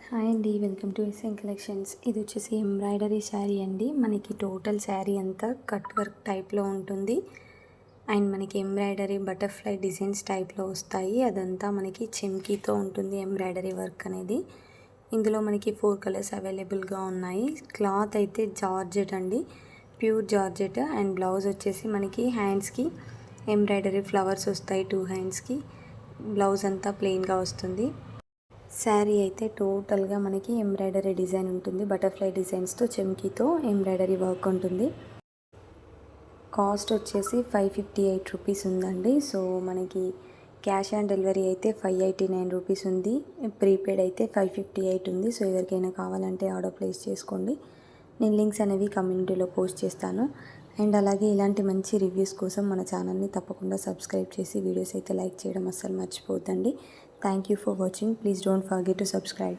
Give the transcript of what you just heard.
Hi అండి, welcome to SN collections. ఇది వచ్చేసి ఎంబ్రాయిడరీ శారీ అండి. మనకి టోటల్ శారీ అంతా కట్ వర్క్ టైప్లో ఉంటుంది. అండ్ మనకి ఎంబ్రాయిడరీ బటర్ఫ్లై డిజైన్స్ టైప్లో వస్తాయి. అదంతా మనకి చెమ్కీతో ఉంటుంది ఎంబ్రాయిడరీ వర్క్ అనేది. ఇందులో మనకి 4 కలర్స్ అవైలబుల్గా ఉన్నాయి. క్లాత్ అయితే జార్జెట్ అండి, ప్యూర్ జార్జెట్. అండ్ బ్లౌజ్ వచ్చేసి మనకి హ్యాండ్స్కి ఎంబ్రాయిడరీ ఫ్లవర్స్ వస్తాయి. 2 హ్యాండ్స్కి బ్లౌజ్ అంతా ప్లెయిన్గా వస్తుంది. శారీ అయితే టోటల్గా మనకి ఎంబ్రాయిడరీ డిజైన్ ఉంటుంది. బటర్ఫ్లై డిజైన్స్తో చెమ్కీతో ఎంబ్రాయిడరీ వర్క్ ఉంటుంది. కాస్ట్ వచ్చేసి 558 రూపీస్ ఉందండి. సో మనకి క్యాష్ ఆన్ డెలివరీ అయితే 589 రూపీస్ ఉంది. ప్రీపెయిడ్ అయితే 558 ఉంది. సో ఎవరికైనా కావాలంటే ఆర్డర్ ప్లేస్ చేసుకోండి. నేను లింక్స్ అనేవి కమ్యూనిటీలో పోస్ట్ చేస్తాను. అండ్ అలాగే ఇలాంటి మంచి రివ్యూస్ కోసం మన ఛానల్ని తప్పకుండా సబ్స్క్రైబ్ చేసి వీడియోస్ అయితే లైక్ చేయడం అస్సలు మర్చిపోద్దండి. Thank you for watching. Please don't forget to subscribe.